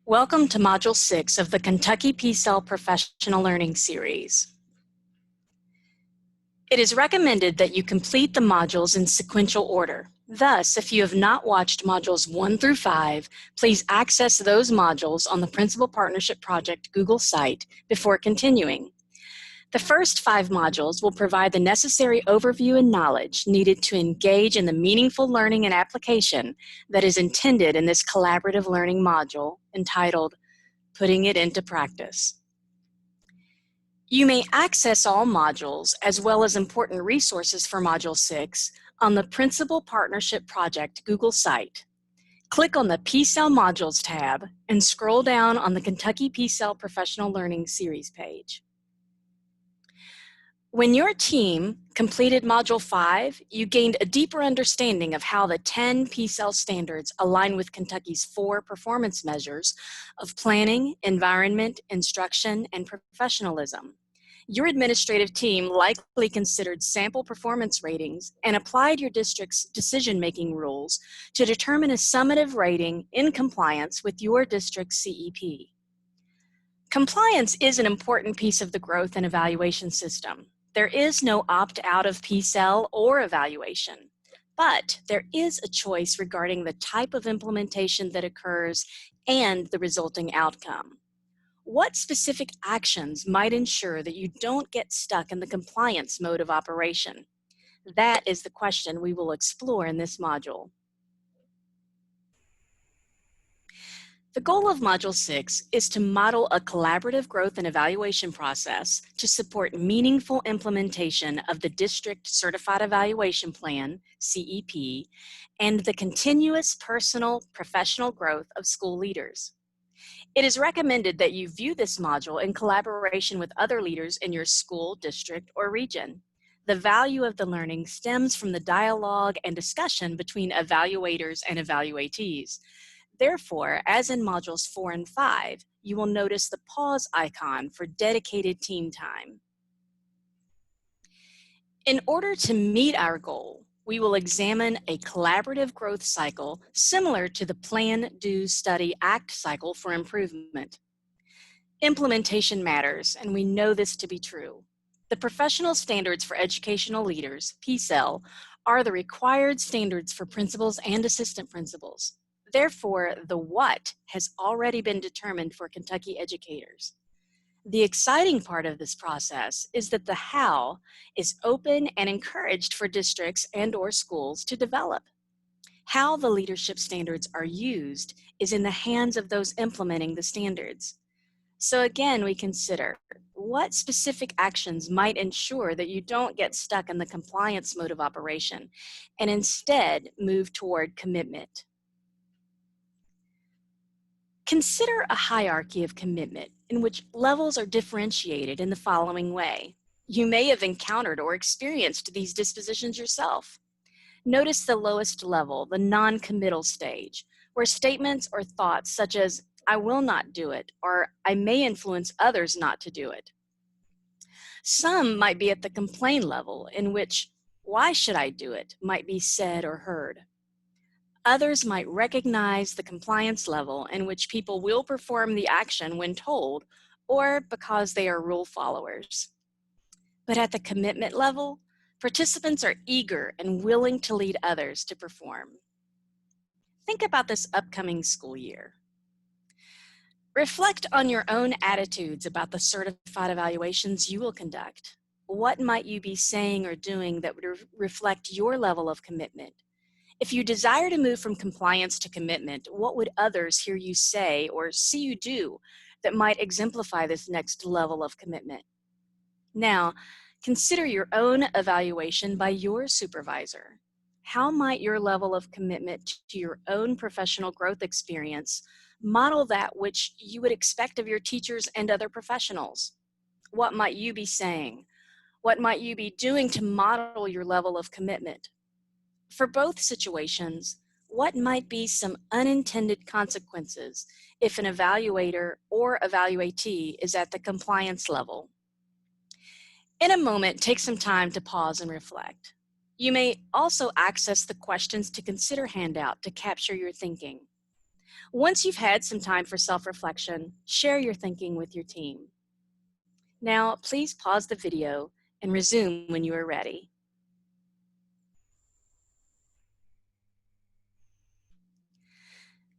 Welcome to Module 6 of the Kentucky PSEL Professional Learning Series. It is recommended that you complete the modules in sequential order. Thus, if you have not watched Modules 1 through 5, please access those modules on the Principal Partnership Project Google site before continuing. The first 5 modules will provide the necessary overview and knowledge needed to engage in the meaningful learning and application that is intended in this collaborative learning module entitled Putting It into Practice. You may access all modules as well as important resources for Module 6 on the Principal Partnership Project Google site. Click on the PSEL Modules tab and scroll down on the Kentucky PSEL Professional Learning Series page. When your team completed Module 5, you gained a deeper understanding of how the 10 PSEL standards align with Kentucky's 4 performance measures of planning, environment, instruction, and professionalism. Your administrative team likely considered sample performance ratings and applied your district's decision-making rules to determine a summative rating in compliance with your district's CEP. Compliance is an important piece of the growth and evaluation system. There is no opt-out of PSEL or evaluation, but there is a choice regarding the type of implementation that occurs and the resulting outcome. What specific actions might ensure that you don't get stuck in the compliance mode of operation? That is the question we will explore in this module. The goal of Module 6 is to model a collaborative growth and evaluation process to support meaningful implementation of the District Certified Evaluation Plan, CEP, and the continuous personal professional growth of school leaders. It is recommended that you view this module in collaboration with other leaders in your school, district, or region. The value of the learning stems from the dialogue and discussion between evaluators and evaluatees. Therefore, as in Modules 4 and 5, you will notice the pause icon for dedicated team time. In order to meet our goal, we will examine a collaborative growth cycle similar to the Plan, Do, Study, Act cycle for improvement. Implementation matters, and we know this to be true. The Professional Standards for Educational Leaders, PSEL, are the required standards for principals and assistant principals. Therefore, the what has already been determined for Kentucky educators. The exciting part of this process is that the how is open and encouraged for districts and/or schools to develop. How the leadership standards are used is in the hands of those implementing the standards. So again, we consider what specific actions might ensure that you don't get stuck in the compliance mode of operation and instead move toward commitment. Consider a hierarchy of commitment in which levels are differentiated in the following way. You may have encountered or experienced these dispositions yourself. Notice the lowest level, the non-committal stage, where statements or thoughts such as, "I will not do it," or "I may influence others not to do it." Some might be at the complain level, in which, "Why should I do it?" might be said or heard. Others might recognize the compliance level in which people will perform the action when told or because they are rule followers. But at the commitment level, participants are eager and willing to lead others to perform. Think about this upcoming school year. Reflect on your own attitudes about the certified evaluations you will conduct. What might you be saying or doing that would reflect your level of commitment? If you desire to move from compliance to commitment, what would others hear you say or see you do that might exemplify this next level of commitment? Now, consider your own evaluation by your supervisor. How might your level of commitment to your own professional growth experience model that which you would expect of your teachers and other professionals? What might you be saying? What might you be doing to model your level of commitment? For both situations, what might be some unintended consequences if an evaluator or evaluatee is at the compliance level? In a moment, take some time to pause and reflect. You may also access the questions to consider handout to capture your thinking. Once you've had some time for self-reflection, share your thinking with your team. Now, please pause the video and resume when you are ready.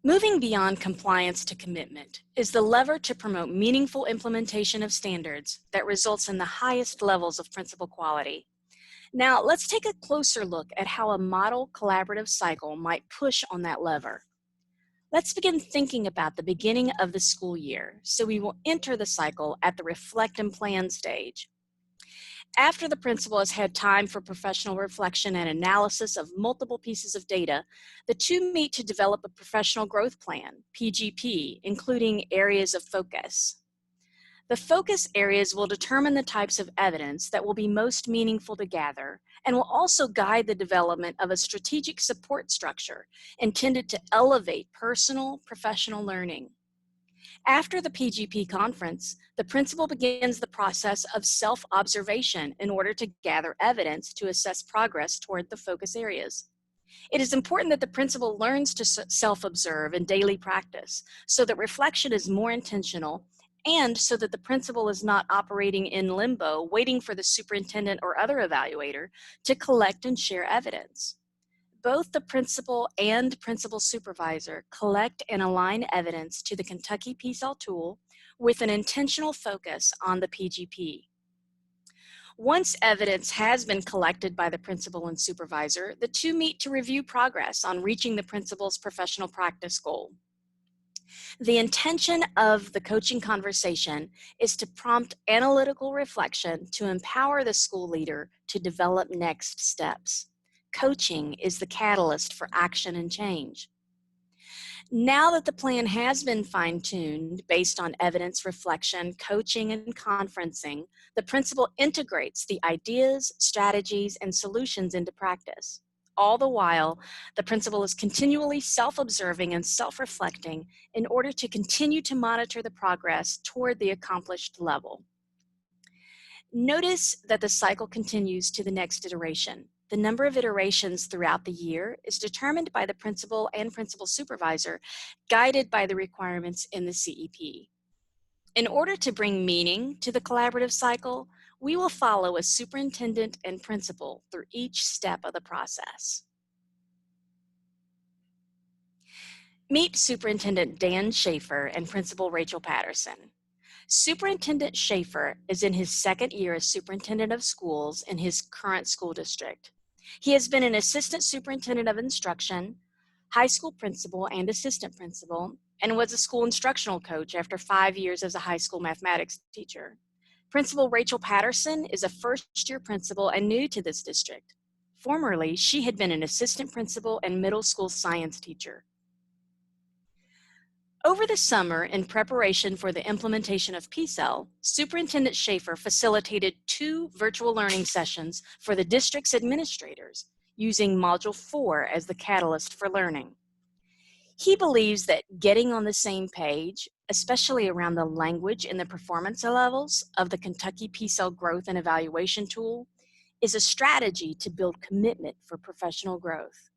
Moving beyond compliance to commitment is the lever to promote meaningful implementation of standards that results in the highest levels of principal quality. Now, let's take a closer look at how a model collaborative cycle might push on that lever. Let's begin thinking about the beginning of the school year, so we will enter the cycle at the reflect and plan stage. After the principal has had time for professional reflection and analysis of multiple pieces of data, the two meet to develop a professional growth plan, PGP, including areas of focus. The focus areas will determine the types of evidence that will be most meaningful to gather and will also guide the development of a strategic support structure intended to elevate personal, professional learning. After the PGP conference, the principal begins the process of self-observation in order to gather evidence to assess progress toward the focus areas. It is important that the principal learns to self-observe in daily practice so that reflection is more intentional and so that the principal is not operating in limbo, waiting for the superintendent or other evaluator to collect and share evidence. Both the principal and principal supervisor collect and align evidence to the Kentucky PSEL tool with an intentional focus on the PGP. Once evidence has been collected by the principal and supervisor, the two meet to review progress on reaching the principal's professional practice goal. The intention of the coaching conversation is to prompt analytical reflection to empower the school leader to develop next steps. Coaching is the catalyst for action and change. Now that the plan has been fine-tuned based on evidence reflection, coaching, and conferencing, the principal integrates the ideas, strategies, and solutions into practice. All the while, the principal is continually self-observing and self-reflecting in order to continue to monitor the progress toward the accomplished level. Notice that the cycle continues to the next iteration. The number of iterations throughout the year is determined by the principal and principal supervisor, guided by the requirements in the CEP. In order to bring meaning to the collaborative cycle, we will follow a superintendent and principal through each step of the process. Meet Superintendent Dan Schaefer and Principal Rachel Patterson. Superintendent Schaefer is in his second year as superintendent of schools in his current school district. He has been an assistant superintendent of instruction, high school principal, and assistant principal, and was a school instructional coach after 5 years as a high school mathematics teacher. Principal Rachel Patterson is a first-year principal and new to this district. Formerly, she had been an assistant principal and middle school science teacher. Over the summer, in preparation for the implementation of PSEL, Superintendent Schaefer facilitated 2 virtual learning sessions for the district's administrators, using Module 4 as the catalyst for learning. He believes that getting on the same page, especially around the language and the performance levels of the Kentucky PSEL growth and evaluation tool, is a strategy to build commitment for professional growth.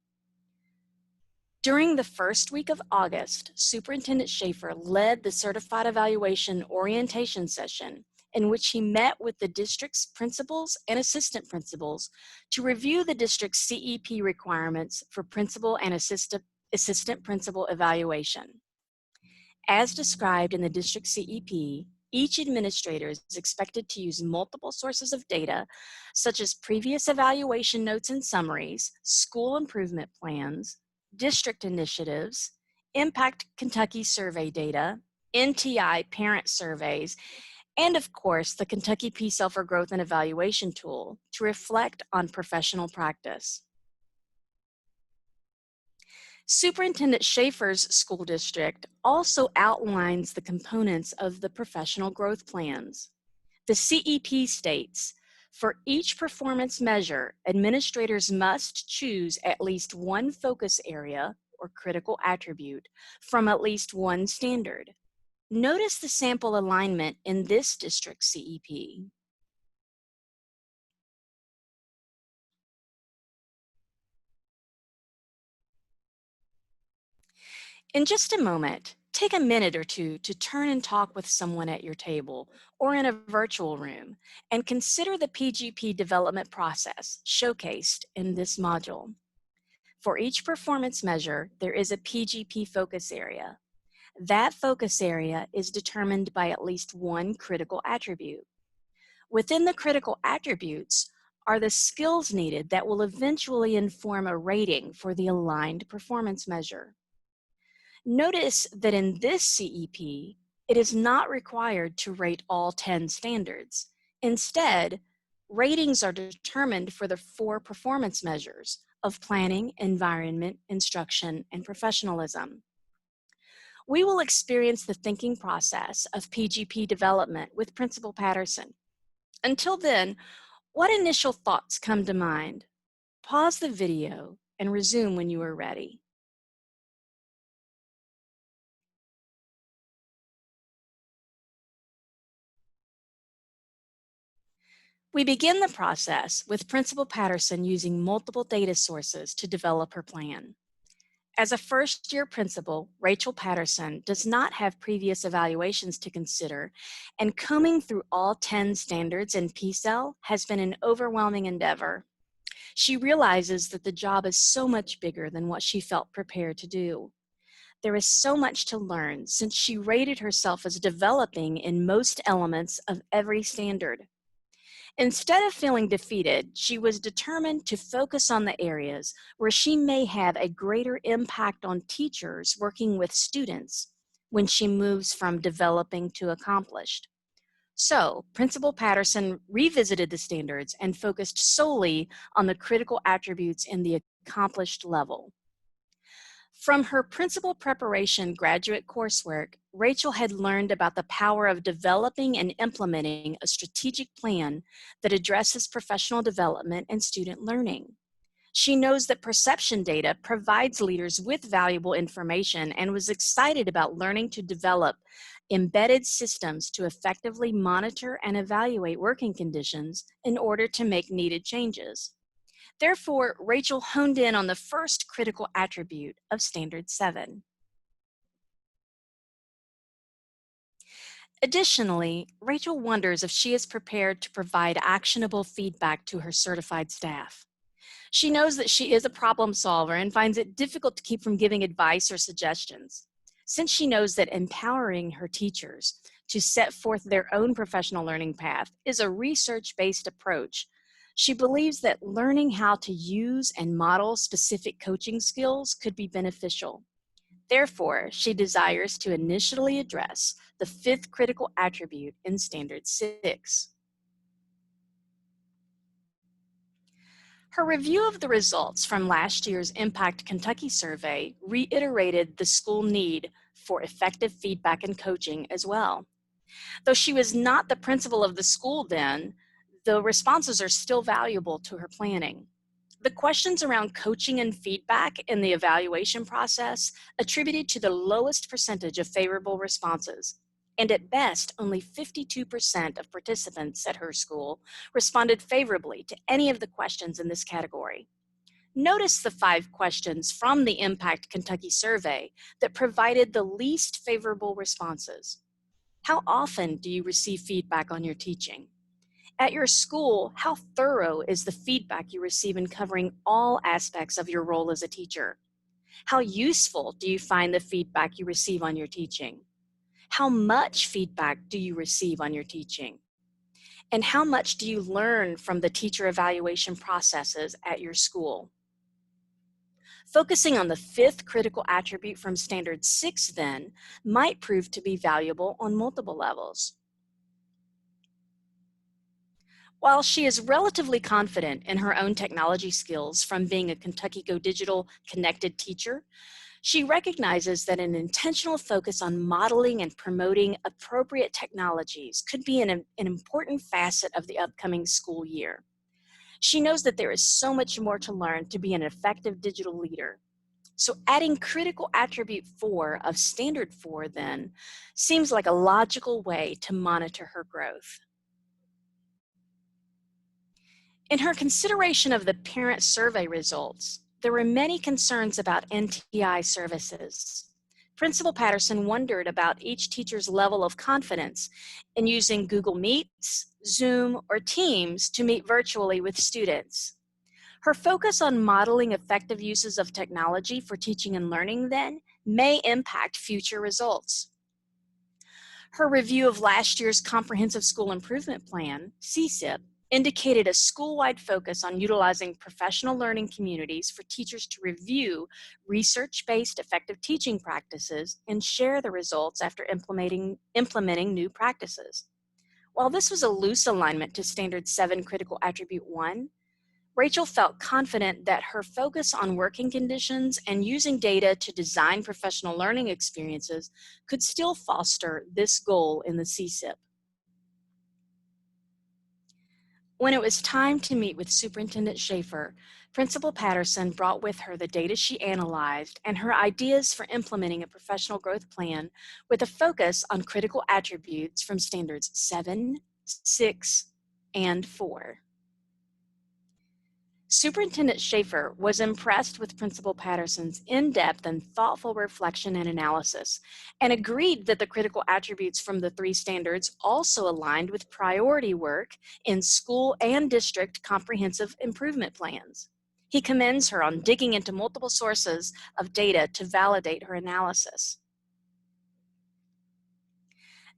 During the first week of August, Superintendent Schaefer led the Certified Evaluation Orientation session in which he met with the district's principals and assistant principals to review the district's CEP requirements for principal and assistant principal evaluation. As described in the district CEP, each administrator is expected to use multiple sources of data, such as previous evaluation notes and summaries, school improvement plans, district initiatives, Impact Kentucky survey data, NTI parent surveys, and of course, the Kentucky PSEL for Growth and Evaluation tool to reflect on professional practice. Superintendent Schaefer's school district also outlines the components of the professional growth plans. The CEP states, for each performance measure, administrators must choose at least one focus area or critical attribute from at least one standard. Notice the sample alignment in this district CEP. In just a moment, take a minute or two to turn and talk with someone at your table or in a virtual room and consider the PGP development process showcased in this module. For each performance measure, there is a PGP focus area. That focus area is determined by at least one critical attribute. Within the critical attributes are the skills needed that will eventually inform a rating for the aligned performance measure. Notice that in this CEP, it is not required to rate all 10 standards. Instead, ratings are determined for the 4 performance measures of planning, environment, instruction, and professionalism. We will experience the thinking process of PGP development with Principal Patterson. Until then, what initial thoughts come to mind? Pause the video and resume when you are ready. We begin the process with Principal Patterson using multiple data sources to develop her plan. As a first-year principal, Rachel Patterson does not have previous evaluations to consider, and combing through all 10 standards in PSEL has been an overwhelming endeavor. She realizes that the job is so much bigger than what she felt prepared to do. There is so much to learn since she rated herself as developing in most elements of every standard. Instead of feeling defeated, she was determined to focus on the areas where she may have a greater impact on teachers working with students when she moves from developing to accomplished. So, Principal Patterson revisited the standards and focused solely on the critical attributes in the accomplished level. From her principal preparation graduate coursework, Rachel had learned about the power of developing and implementing a strategic plan that addresses professional development and student learning. She knows that perception data provides leaders with valuable information and was excited about learning to develop embedded systems to effectively monitor and evaluate working conditions in order to make needed changes. Therefore, Rachel honed in on the first critical attribute of Standard 7. Additionally, Rachel wonders if she is prepared to provide actionable feedback to her certified staff. She knows that she is a problem solver and finds it difficult to keep from giving advice or suggestions. Since she knows that empowering her teachers to set forth their own professional learning path is a research-based approach, she believes that learning how to use and model specific coaching skills could be beneficial. Therefore, she desires to initially address the 5th critical attribute in Standard 6. Her review of the results from last year's Impact Kentucky survey reiterated the school need for effective feedback and coaching as well. Though she was not the principal of the school then, the responses are still valuable to her planning. The questions around coaching and feedback in the evaluation process attributed to the lowest percentage of favorable responses. And at best, only 52% of participants at her school responded favorably to any of the questions in this category. Notice the 5 questions from the Impact Kentucky survey that provided the least favorable responses. How often do you receive feedback on your teaching? At your school, how thorough is the feedback you receive in covering all aspects of your role as a teacher? How useful do you find the feedback you receive on your teaching? How much feedback do you receive on your teaching? And how much do you learn from the teacher evaluation processes at your school? Focusing on the 5th critical attribute from Standard 6 then might prove to be valuable on multiple levels. While she is relatively confident in her own technology skills from being a Kentucky Go Digital connected teacher, she recognizes that an intentional focus on modeling and promoting appropriate technologies could be an important facet of the upcoming school year. She knows that there is so much more to learn to be an effective digital leader. So adding critical attribute 4 of Standard 4 then seems like a logical way to monitor her growth. In her consideration of the parent survey results, there were many concerns about NTI services. Principal Patterson wondered about each teacher's level of confidence in using Google Meets, Zoom, or Teams to meet virtually with students. Her focus on modeling effective uses of technology for teaching and learning then may impact future results. Her review of last year's Comprehensive School Improvement Plan, CSIP, indicated a school-wide focus on utilizing professional learning communities for teachers to review research-based effective teaching practices and share the results after implementing new practices. While this was a loose alignment to Standard 7 Critical Attribute 1, Rachel felt confident that her focus on working conditions and using data to design professional learning experiences could still foster this goal in the CSIP. When it was time to meet with Superintendent Schaefer, Principal Patterson brought with her the data she analyzed and her ideas for implementing a professional growth plan with a focus on critical attributes from Standards 7, 6, and 4. Superintendent Schaefer was impressed with Principal Patterson's in-depth and thoughtful reflection and analysis, and agreed that the critical attributes from the 3 standards also aligned with priority work in school and district comprehensive improvement plans. He commends her on digging into multiple sources of data to validate her analysis.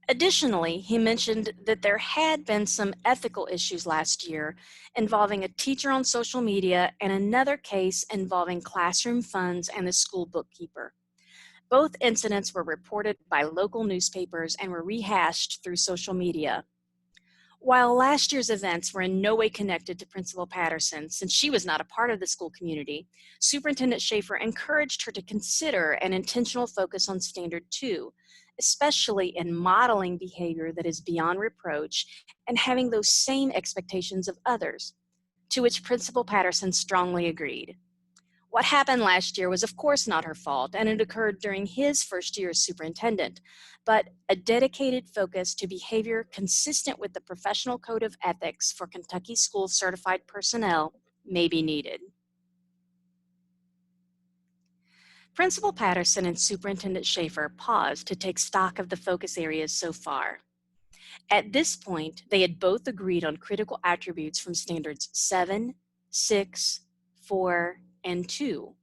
Additionally, he mentioned that there had been some ethical issues last year involving a teacher on social media and another case involving classroom funds and the school bookkeeper. Both incidents were reported by local newspapers and were rehashed through social media. While last year's events were in no way connected to Principal Patterson, since she was not a part of the school community, Superintendent Schaefer encouraged her to consider an intentional focus on Standard 2, especially in modeling behavior that is beyond reproach and having those same expectations of others, to which Principal Patterson strongly agreed. What happened last year was of course not her fault, and it occurred during his first year as superintendent, but a dedicated focus to behavior consistent with the Professional Code of Ethics for Kentucky School Certified Personnel may be needed. Principal Patterson and Superintendent Schaefer paused to take stock of the focus areas so far. At this point, they had both agreed on critical attributes from Standards 7, 6, 4, and 2.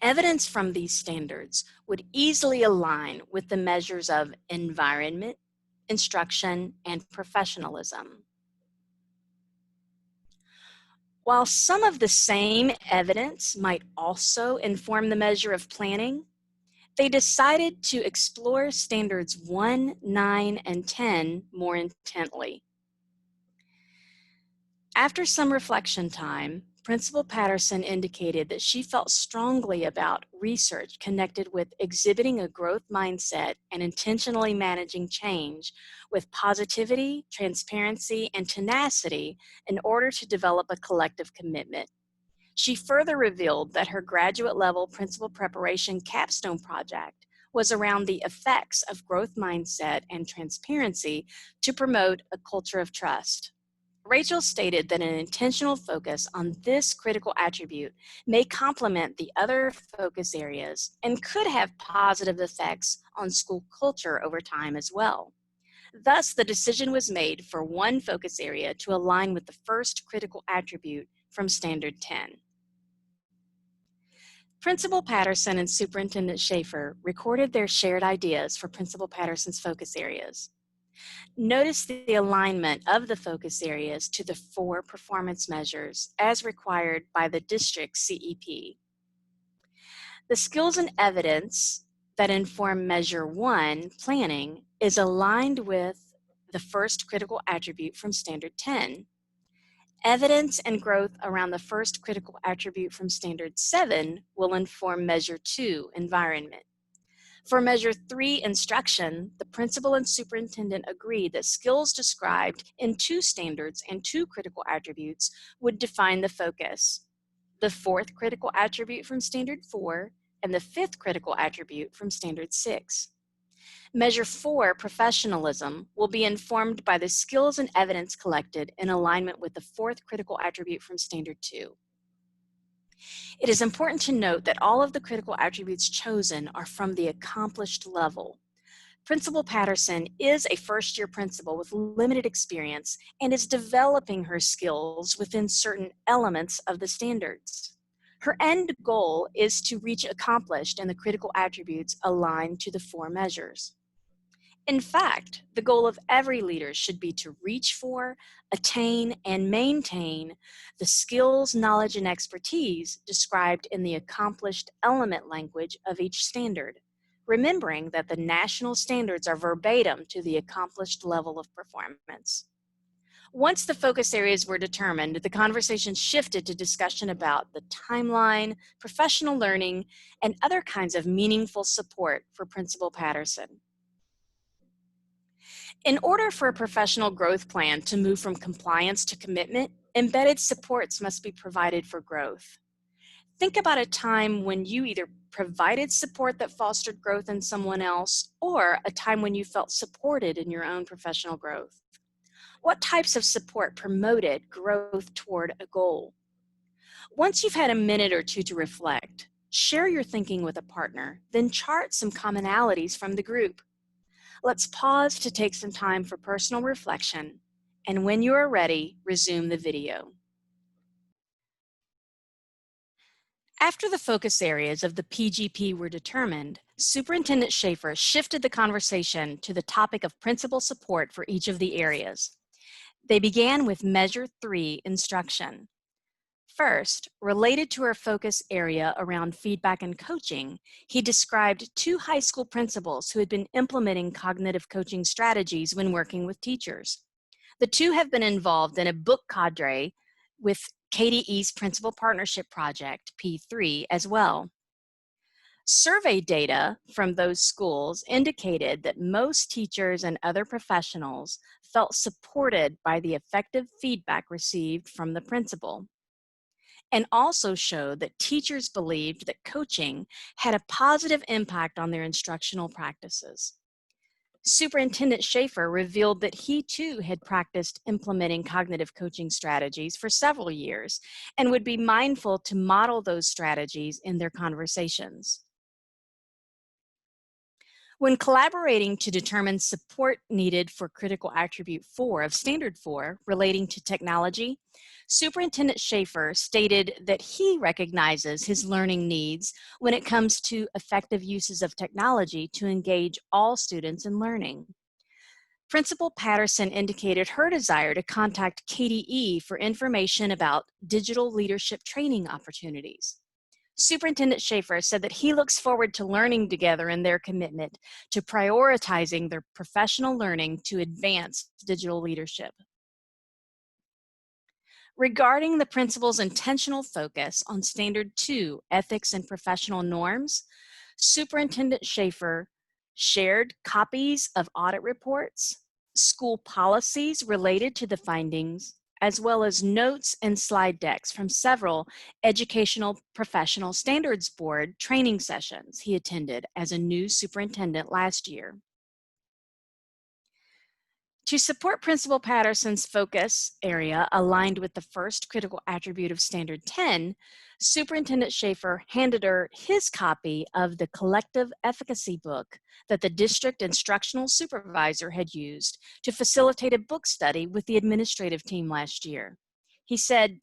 Evidence from these standards would easily align with the measures of environment, instruction, and professionalism. While some of the same evidence might also inform the measure of planning, they decided to explore Standards 1, 9, and 10 more intently. After some reflection time, Principal Patterson indicated that she felt strongly about research connected with exhibiting a growth mindset and intentionally managing change with positivity, transparency, and tenacity in order to develop a collective commitment. She further revealed that her graduate level principal preparation capstone project was around the effects of growth mindset and transparency to promote a culture of trust. Rachel stated that an intentional focus on this critical attribute may complement the other focus areas and could have positive effects on school culture over time as well. Thus, the decision was made for one focus area to align with the first critical attribute from Standard 10. Principal Patterson and Superintendent Schaefer recorded their shared ideas for Principal Patterson's focus areas. Notice the alignment of the focus areas to the 4 performance measures as required by the district CEP. The skills and evidence that inform Measure 1, planning, is aligned with the first critical attribute from Standard 10. Evidence and growth around the first critical attribute from Standard 7 will inform Measure 2, environment. For Measure 3, instruction, the principal and superintendent agreed that skills described in 2 standards and 2 critical attributes would define the focus. The 4th critical attribute from Standard 4 and the 5th critical attribute from Standard 6. Measure 4, professionalism, will be informed by the skills and evidence collected in alignment with the 4th critical attribute from Standard 2. It is important to note that all of the critical attributes chosen are from the accomplished level. Principal Patterson is a first-year principal with limited experience and is developing her skills within certain elements of the standards. Her end goal is to reach accomplished and the critical attributes aligned to the four measures. In fact, the goal of every leader should be to reach for, attain, and maintain the skills, knowledge, and expertise described in the accomplished element language of each standard, remembering that the national standards are verbatim to the accomplished level of performance. Once the focus areas were determined, the conversation shifted to discussion about the timeline, professional learning, and other kinds of meaningful support for Principal Patterson. In order for a professional growth plan to move from compliance to commitment, embedded supports must be provided for growth. Think about a time when you either provided support that fostered growth in someone else or a time when you felt supported in your own professional growth. What types of support promoted growth toward a goal? Once you've had a minute or two to reflect, share your thinking with a partner, then chart some commonalities from the group. Let's pause to take some time for personal reflection, and when you are ready, resume the video. After the focus areas of the PGP were determined, Superintendent Schaefer shifted the conversation to the topic of principal support for each of the areas. They began with Measure 3 instruction. First, related to our focus area around feedback and coaching, he described two high school principals who had been implementing cognitive coaching strategies when working with teachers. The two have been involved in a book cadre with KDE's Principal Partnership Project, P3, as well. Survey data from those schools indicated that most teachers and other professionals felt supported by the effective feedback received from the principal, and also showed that teachers believed that coaching had a positive impact on their instructional practices. Superintendent Schaefer revealed that he too had practiced implementing cognitive coaching strategies for several years and would be mindful to model those strategies in their conversations. When collaborating to determine support needed for critical attribute 4 of Standard 4 relating to technology, Superintendent Schaefer stated that he recognizes his learning needs when it comes to effective uses of technology to engage all students in learning. Principal Patterson indicated her desire to contact KDE for information about digital leadership training opportunities. Superintendent Schaefer said that he looks forward to learning together in their commitment to prioritizing their professional learning to advance digital leadership. Regarding the principal's intentional focus on Standard 2, ethics and professional norms, Superintendent Schaefer shared copies of audit reports, school policies related to the findings, as well as notes and slide decks from several Educational Professional Standards Board training sessions he attended as a new superintendent last year. To support Principal Patterson's focus area aligned with the first critical attribute of Standard 10, Superintendent Schaefer handed her his copy of the collective efficacy book that the district instructional supervisor had used to facilitate a book study with the administrative team last year. He said,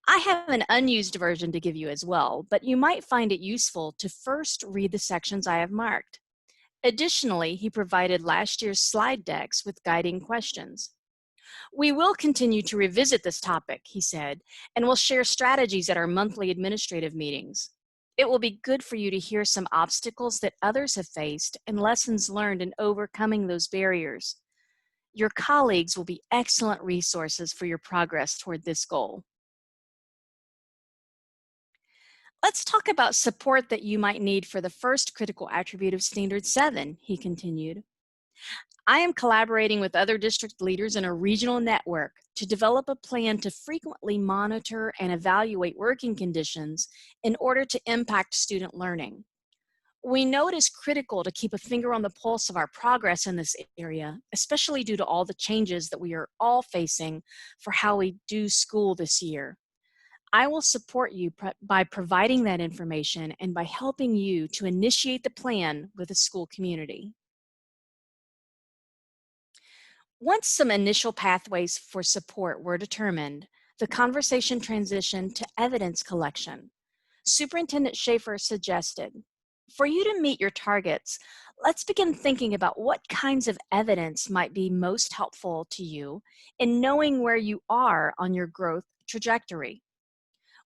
"I have an unused version to give you as well, but you might find it useful to first read the sections I have marked." Additionally, he provided last year's slide decks with guiding questions. "We will continue to revisit this topic," he said, "and we'll share strategies at our monthly administrative meetings. It will be good for you to hear some obstacles that others have faced and lessons learned in overcoming those barriers. Your colleagues will be excellent resources for your progress toward this goal." Let's talk about support that you might need for the first critical attribute of Standard 7, he continued. "I am collaborating with other district leaders in a regional network to develop a plan to frequently monitor and evaluate working conditions in order to impact student learning. We know it is critical to keep a finger on the pulse of our progress in this area, especially due to all the changes that we are all facing for how we do school this year. I will support you by providing that information and by helping you to initiate the plan with the school community. Once some initial pathways for support were determined, the conversation transitioned to evidence collection. Superintendent Schaefer suggested, for you to meet your targets, let's begin thinking about what kinds of evidence might be most helpful to you in knowing where you are on your growth trajectory.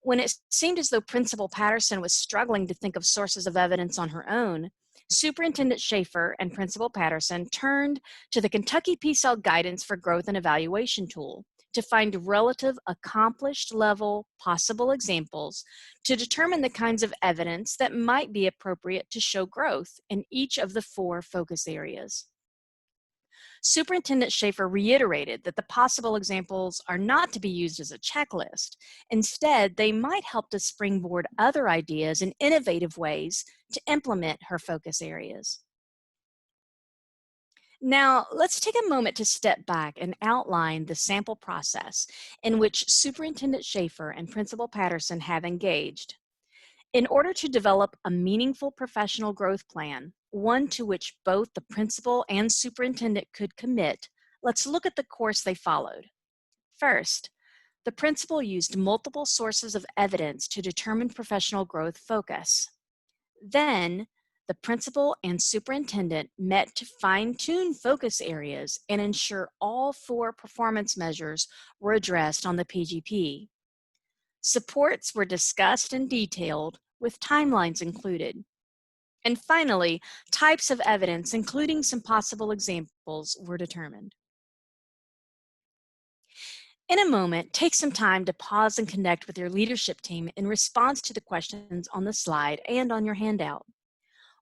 When it seemed as though Principal Patterson was struggling to think of sources of evidence on her own, Superintendent Schaefer and Principal Patterson turned to the Kentucky PSEL Guidance for Growth and Evaluation tool to find relative accomplished level possible examples to determine the kinds of evidence that might be appropriate to show growth in each of the 4 focus areas. Superintendent Schaefer reiterated that the possible examples are not to be used as a checklist. Instead, they might help to springboard other ideas and innovative ways to implement her focus areas. Now, let's take a moment to step back and outline the sample process in which Superintendent Schaefer and Principal Patterson have engaged. In order to develop a meaningful professional growth plan, one to which both the principal and superintendent could commit, let's look at the course they followed. First, the principal used multiple sources of evidence to determine professional growth focus. Then, the principal and superintendent met to fine-tune focus areas and ensure all 4 performance measures were addressed on the PGP. Supports were discussed and detailed, with timelines included. And finally, types of evidence, including some possible examples, were determined. In a moment, take some time to pause and connect with your leadership team in response to the questions on the slide and on your handout.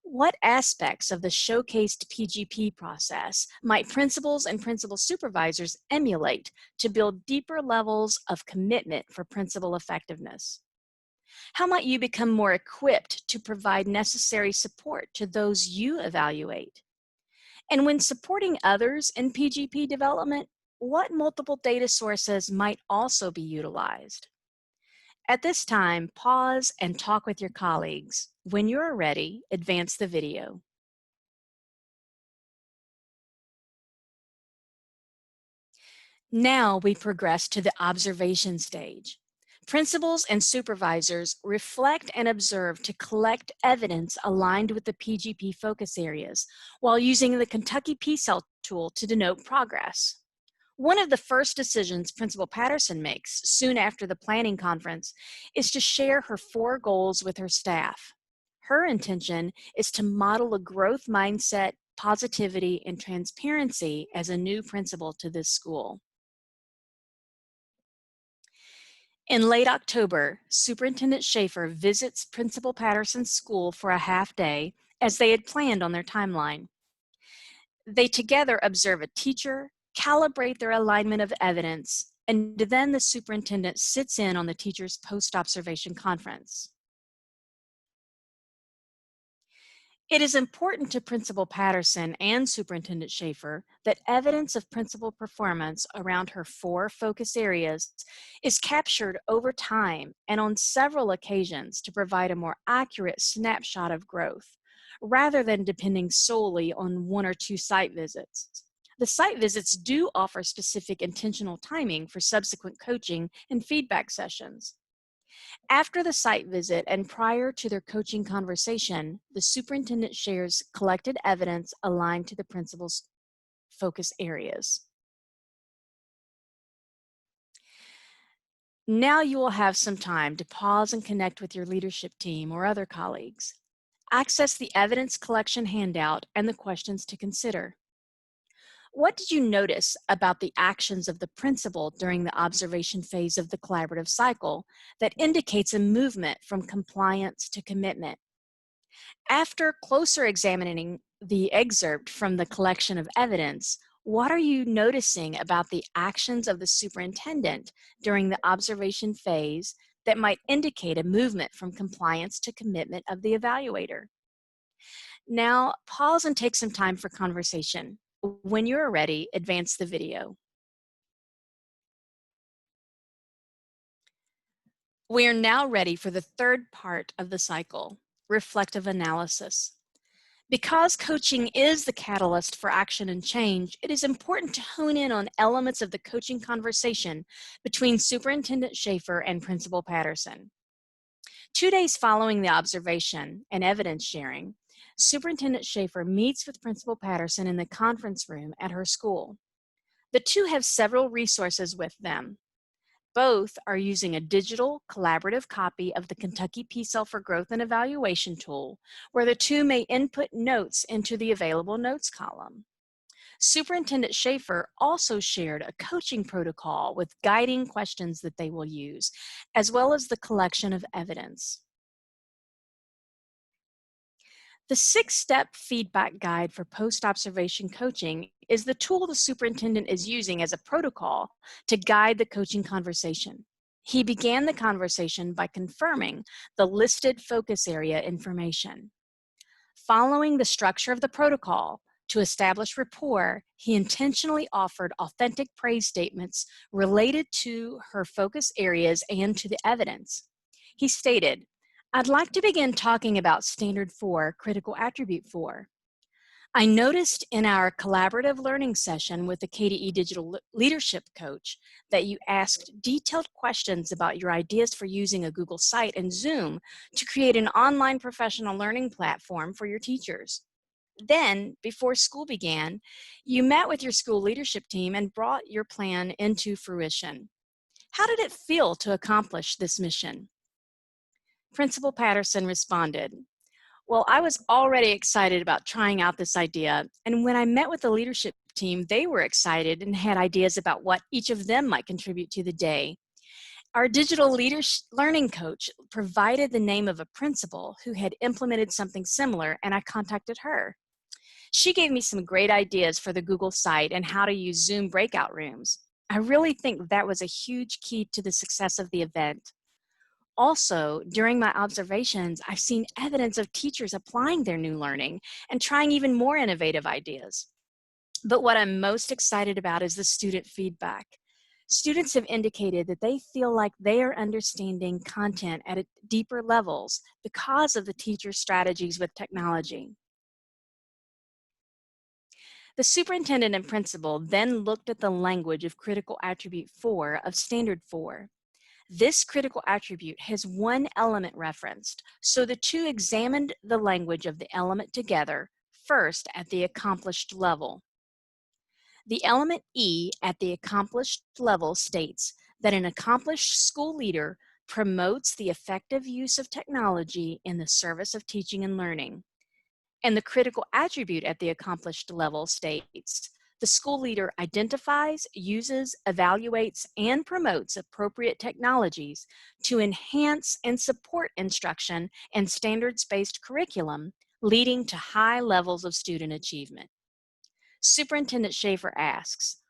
What aspects of the showcased PGP process might principals and principal supervisors emulate to build deeper levels of commitment for principal effectiveness? How might you become more equipped to provide necessary support to those you evaluate? And when supporting others in PGP development, what multiple data sources might also be utilized? At this time, pause and talk with your colleagues. When you're ready, advance the video. Now we progress to the observation stage. Principals and supervisors reflect and observe to collect evidence aligned with the PGP focus areas while using the Kentucky PSEL tool to denote progress. One of the first decisions Principal Patterson makes soon after the planning conference is to share her 4 goals with her staff. Her intention is to model a growth mindset, positivity, and transparency as a new principal to this school. In late October, Superintendent Schaefer visits Principal Patterson's school for a half day, as they had planned on their timeline. They together observe a teacher, calibrate their alignment of evidence, and then the superintendent sits in on the teacher's post-observation conference. It is important to Principal Patterson and Superintendent Schaefer that evidence of principal performance around her 4 focus areas is captured over time and on several occasions to provide a more accurate snapshot of growth, rather than depending solely on 1 or 2 site visits. The site visits do offer specific intentional timing for subsequent coaching and feedback sessions. After the site visit and prior to their coaching conversation, the superintendent shares collected evidence aligned to the principal's focus areas. Now you will have some time to pause and connect with your leadership team or other colleagues. Access the evidence collection handout and the questions to consider. What did you notice about the actions of the principal during the observation phase of the collaborative cycle that indicates a movement from compliance to commitment? After closer examining the excerpt from the collection of evidence, what are you noticing about the actions of the superintendent during the observation phase that might indicate a movement from compliance to commitment of the evaluator? Now, pause and take some time for conversation. When you're ready, advance the video. We are now ready for the third part of the cycle, reflective analysis. Because coaching is the catalyst for action and change, it is important to hone in on elements of the coaching conversation between Superintendent Schaefer and Principal Patterson. 2 days following the observation and evidence sharing, Superintendent Schaefer meets with Principal Patterson in the conference room at her school. The two have several resources with them. Both are using a digital collaborative copy of the Kentucky PSEL for Growth and Evaluation tool, where the two may input notes into the available notes column. Superintendent Schaefer also shared a coaching protocol with guiding questions that they will use, as well as the collection of evidence. The 6-step feedback guide for post-observation coaching is the tool the superintendent is using as a protocol to guide the coaching conversation. He began the conversation by confirming the listed focus area information. Following the structure of the protocol to establish rapport, he intentionally offered authentic praise statements related to her focus areas and to the evidence. He stated, "I'd like to begin talking about Standard 4, Critical Attribute 4. I noticed in our collaborative learning session with the KDE Digital Leadership Coach that you asked detailed questions about your ideas for using a Google Site and Zoom to create an online professional learning platform for your teachers. Then, before school began, you met with your school leadership team and brought your plan into fruition. How did it feel to accomplish this mission?" Principal Patterson responded, "Well, I was already excited about trying out this idea, and when I met with the leadership team, they were excited and had ideas about what each of them might contribute to the day. Our digital learning coach provided the name of a principal who had implemented something similar, and I contacted her. She gave me some great ideas for the Google site and how to use Zoom breakout rooms. I really think that was a huge key to the success of the event. Also, during my observations, I've seen evidence of teachers applying their new learning and trying even more innovative ideas. But what I'm most excited about is the student feedback. Students have indicated that they feel like they are understanding content at deeper levels because of the teacher's strategies with technology." The superintendent and principal then looked at the language of Critical Attribute 4 of Standard 4. This critical attribute has one element referenced, so the two examined the language of the element together, first at the accomplished level. The element E at the accomplished level states that an accomplished school leader promotes the effective use of technology in the service of teaching and learning. And the critical attribute at the accomplished level states, the school leader identifies, uses, evaluates, and promotes appropriate technologies to enhance and support instruction and standards-based curriculum, leading to high levels of student achievement. Superintendent Schaefer asks,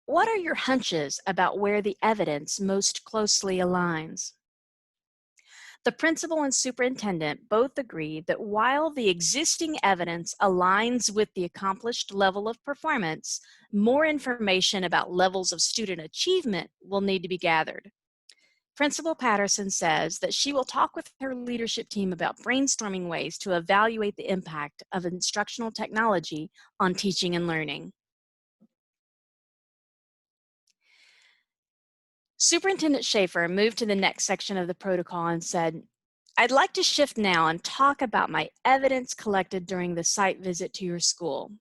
"What are your hunches about where the evidence most closely aligns?" The principal and superintendent both agree that while the existing evidence aligns with the accomplished level of performance, more information about levels of student achievement will need to be gathered. Principal Patterson says that she will talk with her leadership team about brainstorming ways to evaluate the impact of instructional technology on teaching and learning. Superintendent Schaefer moved to the next section of the protocol and said, "I'd like to shift now and talk about my evidence collected during the site visit to your school.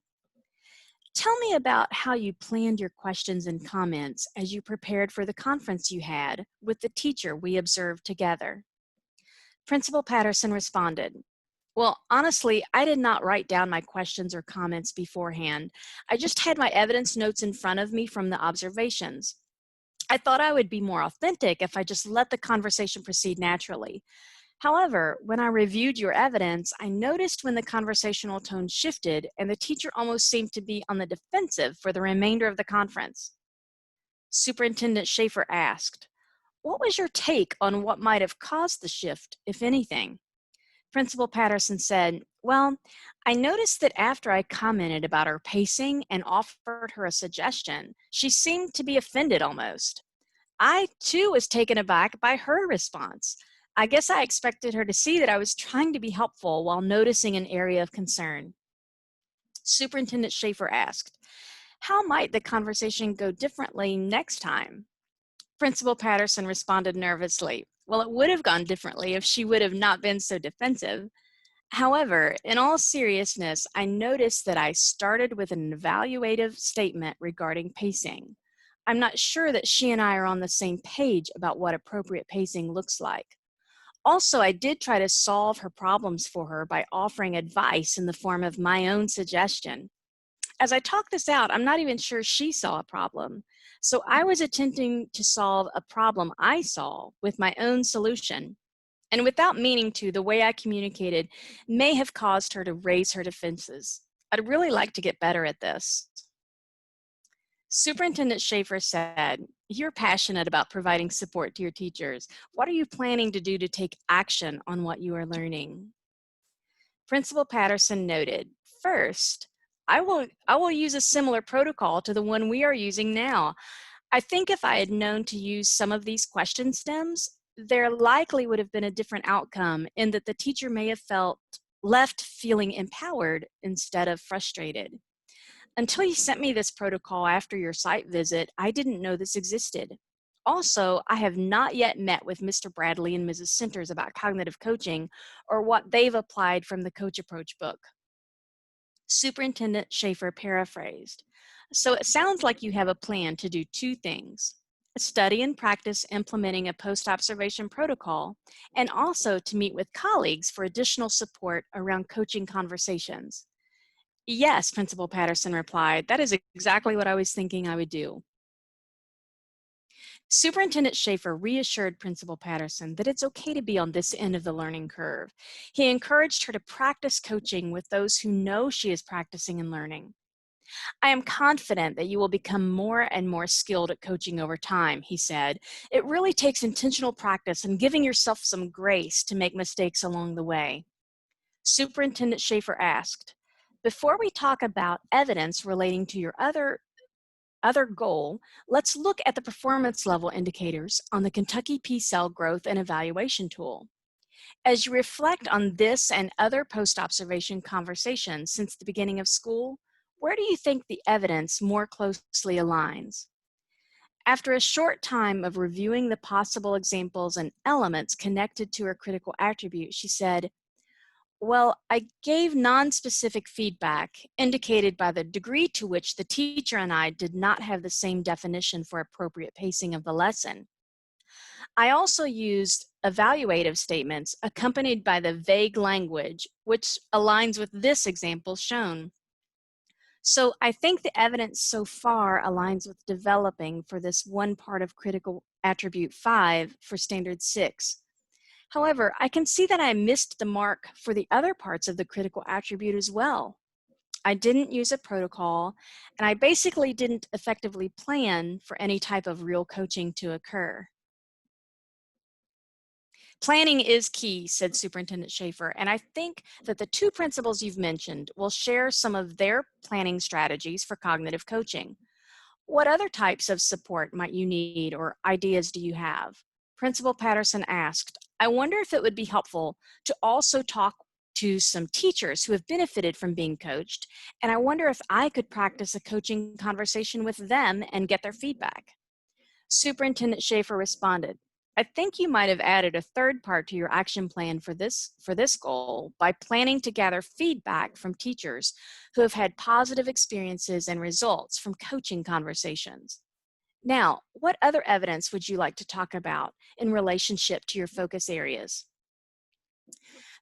Tell me about how you planned your questions and comments as you prepared for the conference you had with the teacher we observed together." Principal Patterson responded, "Well, honestly, I did not write down my questions or comments beforehand. I just had my evidence notes in front of me from the observations. I thought I would be more authentic if I just let the conversation proceed naturally. However, when I reviewed your evidence, I noticed when the conversational tone shifted and the teacher almost seemed to be on the defensive for the remainder of the conference." Superintendent Schaefer asked, "What was your take on what might have caused the shift, if anything?" Principal Patterson said, "Well, I noticed that after I commented about her pacing and offered her a suggestion, she seemed to be offended almost. I too was taken aback by her response. I guess I expected her to see that I was trying to be helpful while noticing an area of concern. Superintendent Schaefer asked, "How might the conversation go differently next time?" Principal Patterson responded nervously, "Well, it would have gone differently if she would have not been so defensive. However, in all seriousness, I noticed that I started with an evaluative statement regarding pacing. I'm not sure that she and I are on the same page about what appropriate pacing looks like. Also, I did try to solve her problems for her by offering advice in the form of my own suggestion. As I talked this out, I'm not even sure she saw a problem. So I was attempting to solve a problem I saw with my own solution. And without meaning to, the way I communicated may have caused her to raise her defenses. I'd really like to get better at this." Superintendent Schaefer said, "You're passionate about providing support to your teachers. What are you planning to do to take action on what you are learning?" Principal Patterson noted, "First, I will use a similar protocol to the one we are using now. I think if I had known to use some of these question stems, there likely would have been a different outcome in that the teacher may have felt left feeling empowered instead of frustrated. Until you sent me this protocol after your site visit, I didn't know this existed. Also, I have not yet met with Mr. Bradley and Mrs. Centers about cognitive coaching or what they've applied from the Coach Approach book." Superintendent Schaefer paraphrased, "So it sounds like you have a plan to do two things: study and practice implementing a post-observation protocol, and also to meet with colleagues for additional support around coaching conversations." "Yes," Principal Patterson replied, "that is exactly what I was thinking I would do." Superintendent Schaefer reassured Principal Patterson that it's okay to be on this end of the learning curve. He encouraged her to practice coaching with those who know she is practicing and learning. "I am confident that you will become more and more skilled at coaching over time," he said. "It really takes intentional practice and giving yourself some grace to make mistakes along the way." Superintendent Schaefer asked, "Before we talk about evidence relating to your other goal, let's look at the performance level indicators on the Kentucky PSEL growth and evaluation tool. As you reflect on this and other post-observation conversations since the beginning of school, where do you think the evidence more closely aligns?" After a short time of reviewing the possible examples and elements connected to her critical attribute, she said, "Well, I gave non-specific feedback indicated by the degree to which the teacher and I did not have the same definition for appropriate pacing of the lesson. I also used evaluative statements accompanied by the vague language, which aligns with this example shown. So I think the evidence so far aligns with developing for this one part of critical attribute 5 for standard 6. However, I can see that I missed the mark for the other parts of the critical attribute as well. I didn't use a protocol, and I basically didn't effectively plan for any type of real coaching to occur." "Planning is key," said Superintendent Schaefer, "and I think that the two principals you've mentioned will share some of their planning strategies for cognitive coaching. What other types of support might you need or ideas do you have?" Principal Patterson asked, "I wonder if it would be helpful to also talk to some teachers who have benefited from being coached, and I wonder if I could practice a coaching conversation with them and get their feedback." Superintendent Schaefer responded, "I think you might have added a third part to your action plan for this goal by planning to gather feedback from teachers who have had positive experiences and results from coaching conversations. Now, what other evidence would you like to talk about in relationship to your focus areas?"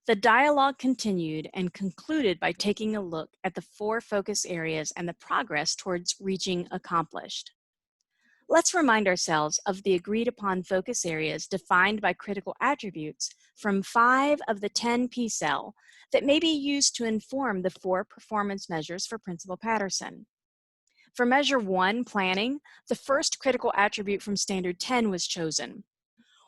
The dialogue continued and concluded by taking a look at the 4 focus areas and the progress towards reaching accomplished. Let's remind ourselves of the agreed upon focus areas defined by critical attributes from 5 of the 10 PSEL that may be used to inform the 4 performance measures for Principal Patterson. For measure 1, planning, the first critical attribute from standard 10 was chosen.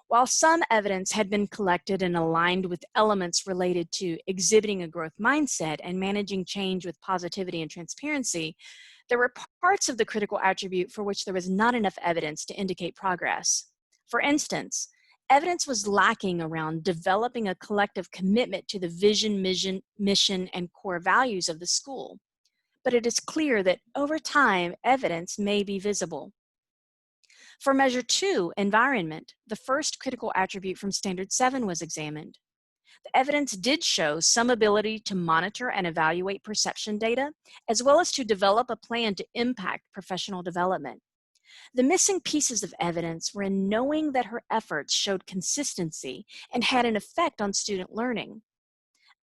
While some evidence had been collected and aligned with elements related to exhibiting a growth mindset and managing change with positivity and transparency, there were parts of the critical attribute for which there was not enough evidence to indicate progress. For instance, evidence was lacking around developing a collective commitment to the vision, mission, and core values of the school. But it is clear that over time, evidence may be visible. For measure 2, environment, the first critical attribute from standard 7 was examined. The evidence did show some ability to monitor and evaluate perception data, as well as to develop a plan to impact professional development. The missing pieces of evidence were in knowing that her efforts showed consistency and had an effect on student learning.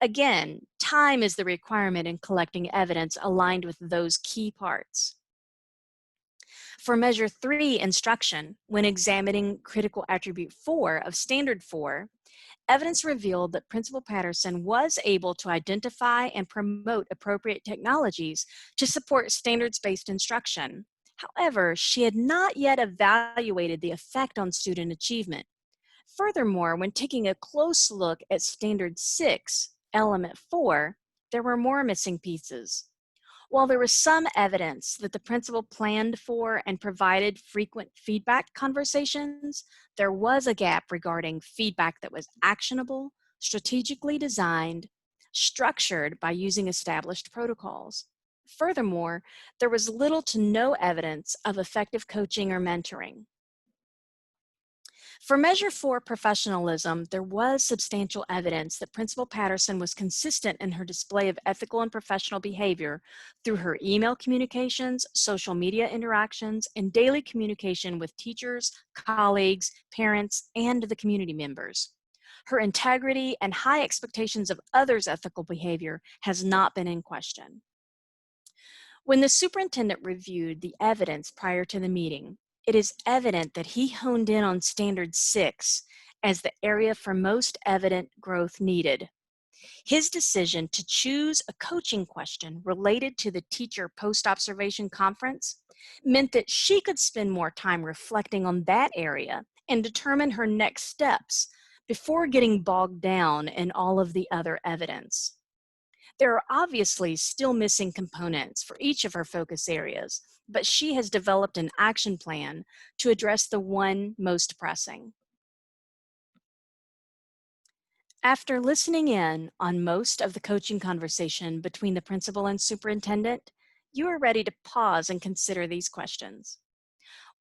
Again, time is the requirement in collecting evidence aligned with those key parts. For measure 3, instruction, when examining critical attribute 4 of standard 4, evidence revealed that Principal Patterson was able to identify and promote appropriate technologies to support standards-based instruction. However, she had not yet evaluated the effect on student achievement. Furthermore, when taking a close look at Standard 6, Element 4, there were more missing pieces. While there was some evidence that the principal planned for and provided frequent feedback conversations, there was a gap regarding feedback that was actionable, strategically designed, structured by using established protocols. Furthermore, there was little to no evidence of effective coaching or mentoring. For measure 4, professionalism, there was substantial evidence that Principal Patterson was consistent in her display of ethical and professional behavior through her email communications, social media interactions, and daily communication with teachers, colleagues, parents, and the community members. Her integrity and high expectations of others' ethical behavior has not been in question. When the superintendent reviewed the evidence prior to the meeting, it is evident that he honed in on Standard 6 as the area for most evident growth needed. His decision to choose a coaching question related to the teacher post-observation conference meant that she could spend more time reflecting on that area and determine her next steps before getting bogged down in all of the other evidence. There are obviously still missing components for each of her focus areas, but she has developed an action plan to address the one most pressing. After listening in on most of the coaching conversation between the principal and superintendent, you are ready to pause and consider these questions.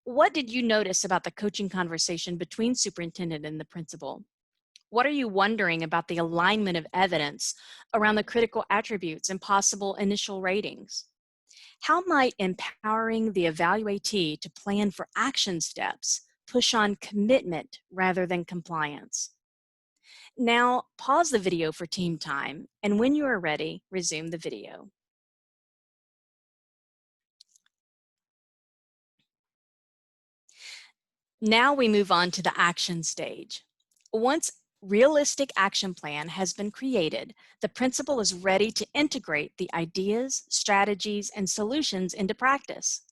What did you notice about the coaching conversation between superintendent and the principal? What are you wondering about the alignment of evidence around the critical attributes and possible initial ratings? How might empowering the evaluatee to plan for action steps push on commitment rather than compliance? Now, pause the video for team time, and when you are ready, resume the video. Now we move on to the action stage. Once realistic action plan has been created, the principal is ready to integrate the ideas, strategies, and solutions into practice.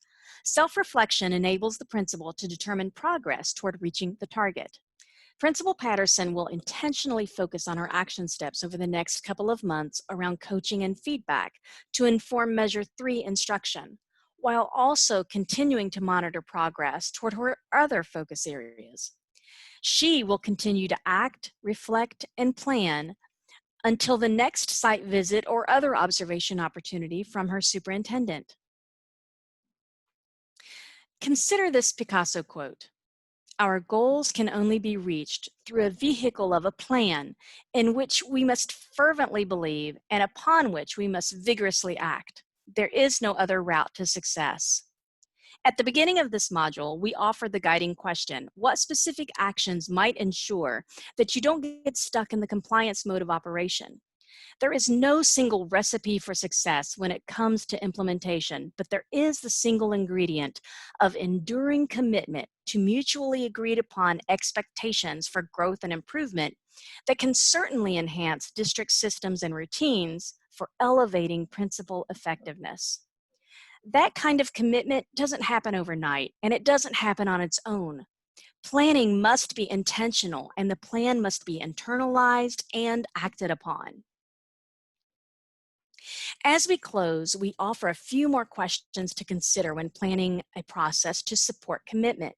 Self-reflection enables the principal to determine progress toward reaching the target. Principal Patterson will intentionally focus on her action steps over the next couple of months around coaching and feedback to inform Measure 3 instruction, while also continuing to monitor progress toward her other focus areas. She will continue to act, reflect, and plan until the next site visit or other observation opportunity from her superintendent. Consider this Picasso quote: "Our goals can only be reached through a vehicle of a plan in which we must fervently believe and upon which we must vigorously act. There is no other route to success." At the beginning of this module, we offered the guiding question: what specific actions might ensure that you don't get stuck in the compliance mode of operation? There is no single recipe for success when it comes to implementation, but there is the single ingredient of enduring commitment to mutually agreed upon expectations for growth and improvement that can certainly enhance district systems and routines for elevating principal effectiveness. That kind of commitment doesn't happen overnight, and it doesn't happen on its own. Planning must be intentional, and the plan must be internalized and acted upon. As we close, we offer a few more questions to consider when planning a process to support commitment.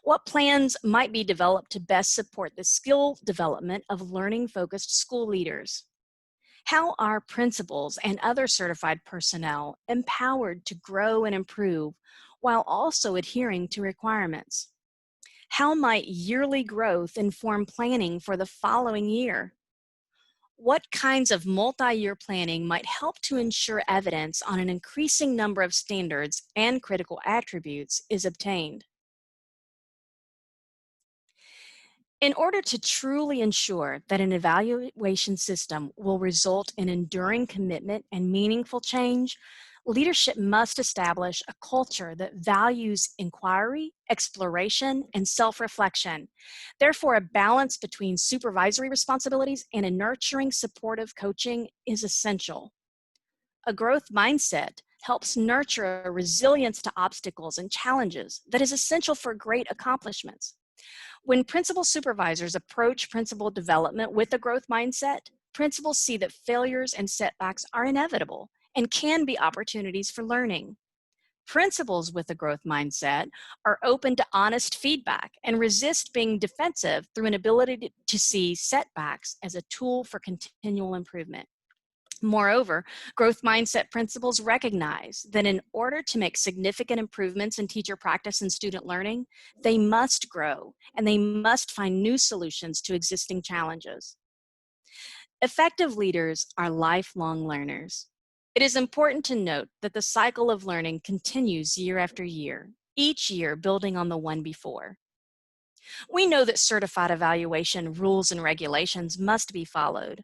What plans might be developed to best support the skill development of learning-focused school leaders? How are principals and other certified personnel empowered to grow and improve while also adhering to requirements? How might yearly growth inform planning for the following year? What kinds of multi-year planning might help to ensure evidence on an increasing number of standards and critical attributes is obtained? In order to truly ensure that an evaluation system will result in enduring commitment and meaningful change, leadership must establish a culture that values inquiry, exploration, and self-reflection. Therefore, a balance between supervisory responsibilities and a nurturing, supportive coaching is essential. A growth mindset helps nurture a resilience to obstacles and challenges that is essential for great accomplishments. When principal supervisors approach principal development with a growth mindset, principals see that failures and setbacks are inevitable and can be opportunities for learning. Principals with a growth mindset are open to honest feedback and resist being defensive through an ability to see setbacks as a tool for continual improvement. Moreover, growth mindset principles recognize that in order to make significant improvements in teacher practice and student learning, they must grow and they must find new solutions to existing challenges. Effective leaders are lifelong learners. It is important to note that the cycle of learning continues year after year, each year building on the one before. We know that certified evaluation rules and regulations must be followed.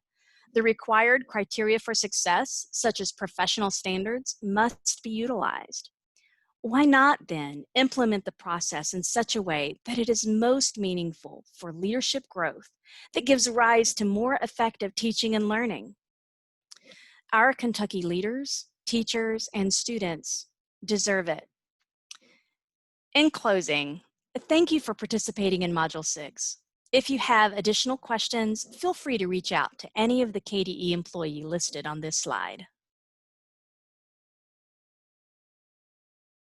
The required criteria for success, such as professional standards, must be utilized. Why not then implement the process in such a way that it is most meaningful for leadership growth that gives rise to more effective teaching and learning? Our Kentucky leaders, teachers, and students deserve it. In closing, thank you for participating in Module 6. If you have additional questions, feel free to reach out to any of the KDE employee listed on this slide.